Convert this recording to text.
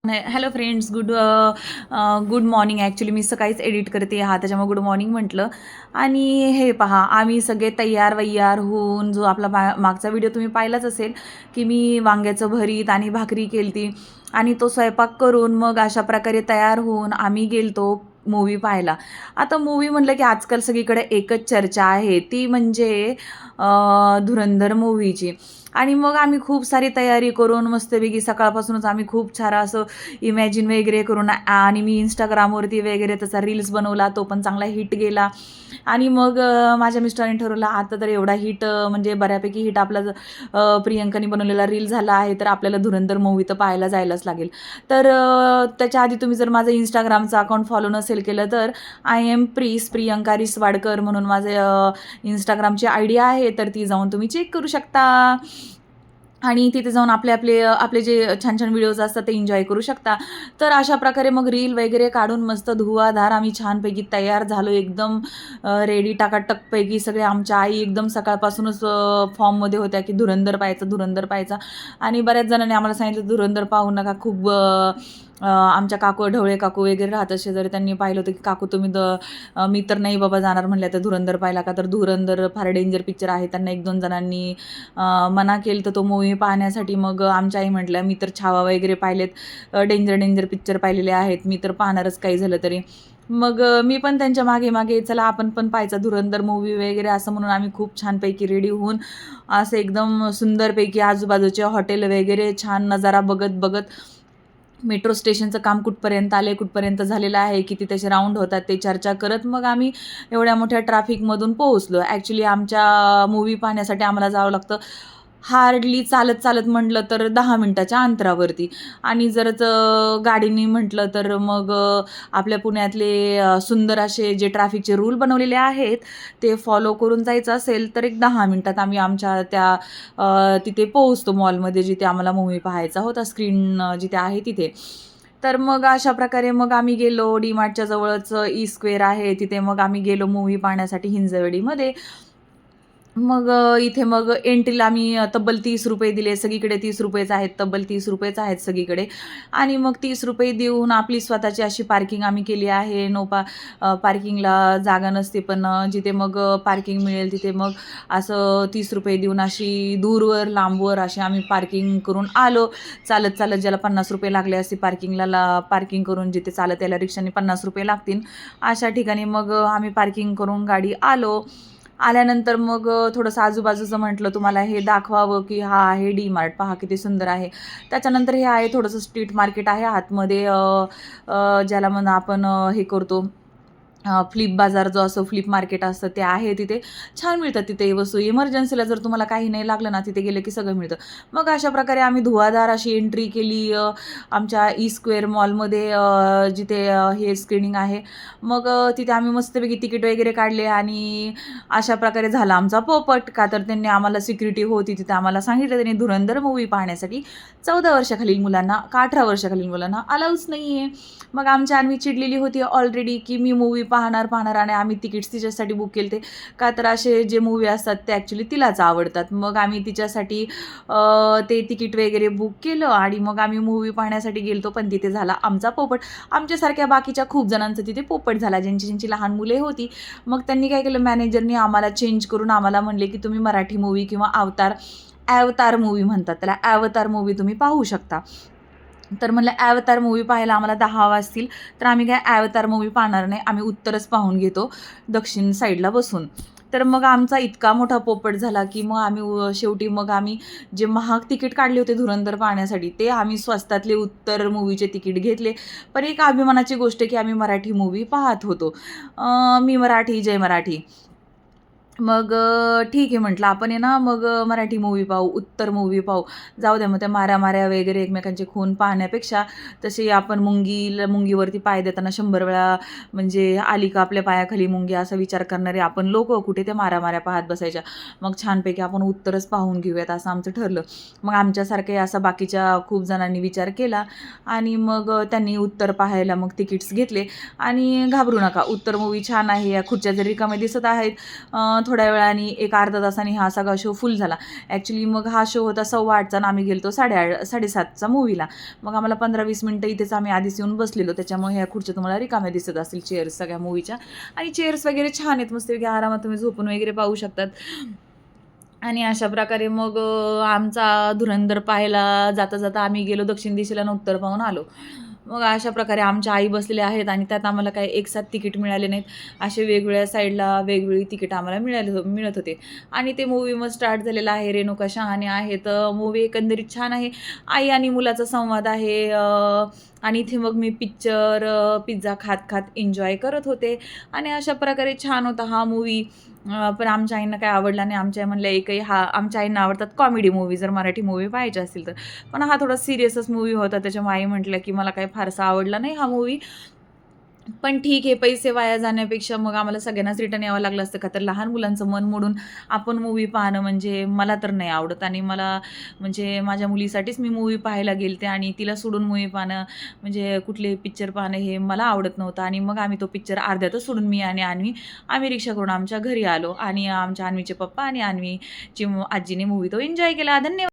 Hello friends, good morning. Actually मी सकाळीच edit करते त्याच्यामुळे गुड मॉर्निंग म्हटलं. आणि हे पहा, आम्ही सगळे तयार वय्यार होऊन, जो आपला मागचा व्हिडिओ तुम्ही पाहिलाच असेल की मी वांग्याचं भरीत आणि भाकरी केलती आणि तो स्वयंपाक करून मग अशा प्रकारे तयार होऊन आम्ही गेलतो मूवी पाहायला. आता मूवी म्हटलं की आजकाल सगळीकडे एकच चर्चा आहे, ती म्हणजे धुरंधर मूव्हीची. आणि मग आम्ही खूप सारी तयारी करून मस्तपैकी सकाळपासूनच आम्ही खूप सारं असं इमॅजिन वगैरे करून आणि मी इंस्टाग्रामवरती वगैरे त्याचा रील्स बनवला, तो पण चांगला हिट गेला. आणि मग माझ्या मिस्टरांनी ठरवलं आता तर एवढा हिट म्हणजे बऱ्यापैकी हिट आपला प्रियंकाने बनवलेला रील झाला आहे, तर आपल्याला धुरंधर मूव्ही तर पाहायला जायलाच लागेल. तर त्याच्या आधी तुम्ही जर माझं इंस्टाग्रामचं अकाउंट फॉलो नसेल केलं तर आय एम प्रियंका रिसवाडकर म्हणून माझे इंस्टाग्रामची आयडी आहे, तर ती जाऊन तुम्ही चेक करू शकता. आणि तिथे जाऊन आपले आपले आपले जे छान छान व्हिडिओज असतात ते एन्जॉय करू शकता. तर अशा प्रकारे मग रील वगैरे काढून मस्त धुवाधार आम्ही छानपैकी तयार झालो, एकदम रेडी टाकाटकपैकी सगळे. आमच्या आई एकदम सकाळपासूनच फॉर्ममध्ये होत्या की धुरंधर पाहायचा, धुरंधर पाहायचा. आणि बऱ्याच जणांनी आम्हाला सांगितलं धुरंधर पाहू नका, खूप आमच्या काकू ढवळे काकू वगैरे राहतात शेजारी, त्यांनी पाहिलं होतं की काकू तुम्ही मी तर नाही बाबा जाणार म्हणल्या तर धुरंधर पाहिला का, तर धुरंधर फार डेंजर पिक्चर आहे. त्यांना 1-2 जणांनी मना केलं तर तो मूवी पाहण्यासाठी. मग आमच्या आई म्हटल्या मी तर छावा वगैरे पाहिलेत, डेंजर पिक्चर पाहिलेले आहेत, मी तर पाहणारच काही झालं तरी. मग मी पण त्यांच्या मागे मागे चला आपण पण पाहायचा धुरंधर मूवी वगैरे असं म्हणून आम्ही खूप छानपैकी रेडी होऊन असं एकदम सुंदरपैकी आजूबाजूचे हॉटेल वगैरे छान नजारा बघत बघत मेट्रो स्टेशनचं काम कुठपर्यंत आले, कुठपर्यंत झालेलं आहे, किती त्याचे राऊंड होतात ते चर्चा करत मग आम्ही एवढ्या मोठ्या ट्रॅफिकमधून पोहोचलो. ॲक्च्युली आमच्या मूव्ही पाहण्यासाठी आम्हाला जावं लागतं हार्डली चालत चालत म्हटलं तर 10 मिनिटाच्या अंतरावरती. आणि जरच गाडीने म्हटलं तर मग आपल्या पुण्यातले सुंदर असे जे ट्रॅफिकचे रूल बनवलेले आहेत ते फॉलो करून जायचं असेल तर एक 10 मिनिटात आम्ही आमच्या त्या तिथे पोहोचतो मॉलमध्ये, जिथे आम्हाला मूव्ही पाहायचा होता, स्क्रीन जिथे आहे तिथे. तर मग अशा प्रकारे मग आम्ही गेलो, डीमार्टच्या जवळच ई स्क्वेअर आहे तिथे. मग आम्ही गेलो मूव्ही पाहण्यासाठी हिंजवडीमध्ये. मग इथे मग एंट्रीला आम्ही तब्बल ₹30 दिले. सगळीकडे ₹30 आहेत, तब्बल ₹30 आहेत सगळीकडे. आणि मग ₹30 देऊन आपली स्वतःची अशी पार्किंग आम्ही केली आहे. पार्किंगला जागा नसते, पण जिथे मग पार्किंग मिळेल तिथे मग असं ₹30 देऊन अशी दूरवर, लांबवर अशी आम्ही पार्किंग करून आलो. चालत चालत ज्याला ₹50 लागले असते पार्किंगला, पार्किंग करून जिथे चालत यायला रिक्षाने ₹50 लागतील, अशा ठिकाणी मग आम्ही पार्किंग करून गाडी आलो. आल्यानंतर मग थोडंसं आजूबाजूचं म्हटलं तुम्हाला हे दाखवावं की हा आहे डी-मार्ट, पहा किती सुंदर आहे. त्याच्यानंतर हे आहे थोडंसं स्ट्रीट मार्केट आहे आतमध्ये, ज्याला म्हणा आपण हे करतो फ्लिप बाजार जो असतो, फ्लिप मार्केट असतं ते आहे तिथे. छान मिळतात तिथे वस्तू. इमर्जन्सीला जर तुम्हाला काही नाही लागलं ना, तिथे गेलं की सगळं मिळतं. मग अशा प्रकारे आम्ही धुवाधार अशी एंट्री केली आमच्या ई स्क्वेअर मॉलमध्ये, जिथे हे स्क्रीनिंग आहे. मग तिथे आम्ही मस्तपैकी तिकीट वगैरे काढले आणि अशा प्रकारे झाला आमचा पोपट. का तर त्यांनी आम्हाला सिक्युरिटी होती तिथे आम्हाला सांगितलं त्यांनी धुरंधर मूव्ही पाहण्यासाठी 14 वर्षाखालील मुलांना का 18 वर्षाखालील मुलांना अलाउच नाही आहे. मग आमच्या अन्वी चिडलेली होती ऑलरेडी की मी मूव्ही पाहणार आणि आम्ही तिकीट्स तिच्यासाठी बुक केले. का तर असे जे मूव्ही असतात ते ॲक्च्युली तिलाच आवडतात. मग आम्ही तिच्यासाठी ते तिकीट वगैरे बुक केलं आणि मग आम्ही मूव्ही पाहण्यासाठी गेलतो. पण तिथे झाला आमचा पोपट. आमच्यासारख्या बाकीच्या खूप जणांचं तिथे पोपट झाला, ज्यांची लहान मुले होती. मग त्यांनी काय केलं, मॅनेजरनी आम्हाला चेंज करून आम्हाला म्हणले की तुम्ही मराठी मूव्ही किंवा अवतार मूव्ही म्हणतात त्याला, अवतार मूव्ही तुम्ही पाहू शकता. तर म्हणलं अवतार मूव्ही पाहायला आम्हाला 10 वाजतील, तर आम्ही काय अवतार मूव्ही पाहणार नाही, आम्ही उत्तरच पाहून घेतो दक्षिण साईडला बसून. तर मग आमचा इतका मोठा पोपट झाला की मग आम्ही शेवटी मग आम्ही जे महाग तिकीट काढले होते धुरंधर पाहण्यासाठी, ते आम्ही स्वस्तातले उत्तर मूव्हीचे तिकीट घेतले. पण एक अभिमानाची गोष्ट की आम्ही मराठी मूव्ही पाहत होतो. मी मराठी, जय मराठी. मग ठीक आहे म्हटलं आपण आहे ना, मग मराठी मूव्ही पाहू, उत्तर मूव्ही पाहू. जाऊ द्या मग त्या माऱ्या वगैरे एकमेकांचे खून पाहण्यापेक्षा तशी आपण मुंगीवरती पाय देताना 100 वेळा म्हणजे आली का आपल्या पायाखाली मुंगी असा विचार करणारे आपण लोकं कुठे त्या माऱ्या पाहत बसायच्या. मग छानपैकी आपण उत्तरच पाहून घेऊयात असं आमचं ठरलं. मग आमच्यासारखे असा बाकीच्या खूप जणांनी विचार केला आणि मग त्यांनी उत्तर पाहायला मग तिकीट्स घेतले. आणि घाबरू नका, उत्तर मूव्ही छान आहे. या खुर्च्या जरी रिकाम्या दिसत आहेत, थोड्या वेळाने एक अर्धा तासाने हा सगळा शो फुल झाला. ॲक्च्युली मग हा शो होता 8:15चा आणि आम्ही गेलो 7:30चा मूव्हीला. मग आम्हाला 15-20 मिनिटं इथेच आम्ही आधीच येऊन बसलेलो. त्याच्यामुळे ह्या खुर्च्या तुम्हाला रिकाम्या दिसत असतील चेअर्स सगळ्या मूव्हीच्या. आणि चेअर्स वगैरे छान आहेत, मस्तपैकी आरामात तुम्ही झोपून वगैरे पाहू शकतात. आणि अशा प्रकारे मग आमचा धुरंधर पाहायला जाता जाता आम्ही गेलो दक्षिण दिशेला आणि उत्तर पाहून आलो. मग अशा प्रकारे आमच्या आई बसलेल्या आहेत आणि त्यात आम्हाला काही एकसाथ तिकीट मिळाले नाहीत. असे वेगवेगळ्या साईडला वेगवेगळी तिकीट आम्हाला मिळत होते. आणि ते मूव्ही मग स्टार्ट झालेला आहे. रेणुका शहाणे आहेत. मूव्ही एकंदरीत छान आहे. आई आणि मुलाचा संवाद आहे. आणि इथे मग मी पिझ्झा खात एन्जॉय करत होते. आणि अशा प्रकारे छान होता हा मूव्ही. पण आमच्या आईंना काही आवडला नाही. आमच्या आई म्हणल्या एकही आमच्या आईंना आवडतात कॉमेडी मूव्ही, जर मराठी मूव्ही पाहायचे असतील तर. पण हा थोडा सिरियसच मूव्ही होता, त्याच्यामुळे आई म्हटलं की मला काही फारसा आवडला नाही हा मूव्ही. पण ठीक आहे, पैसे वाया जाण्यापेक्षा मग आम्हाला सगळ्यांनाच रिटर्न यावं लागलं असतं का, तर लहान मुलांचं मन मोडून आपण मूव्ही पाहणं म्हणजे मला तर नाही आवडत. आणि मला म्हणजे माझ्या मुलीसाठीच मी मूव्ही पाहायला गेलते आणि तिला सोडून मूव्ही पाहणं म्हणजे कुठले पिक्चर पाहणं हे मला आवडत नव्हतं. आणि मग आम्ही तो पिक्चर अर्ध्यातच सोडून मी आणि आम्ही रिक्षा करून आमच्या घरी आलो. आणि आमच्या अन्वीचे पप्पा आणि अन्वीची आजीने मूव्ही तो एन्जॉय केला. धन्यवाद.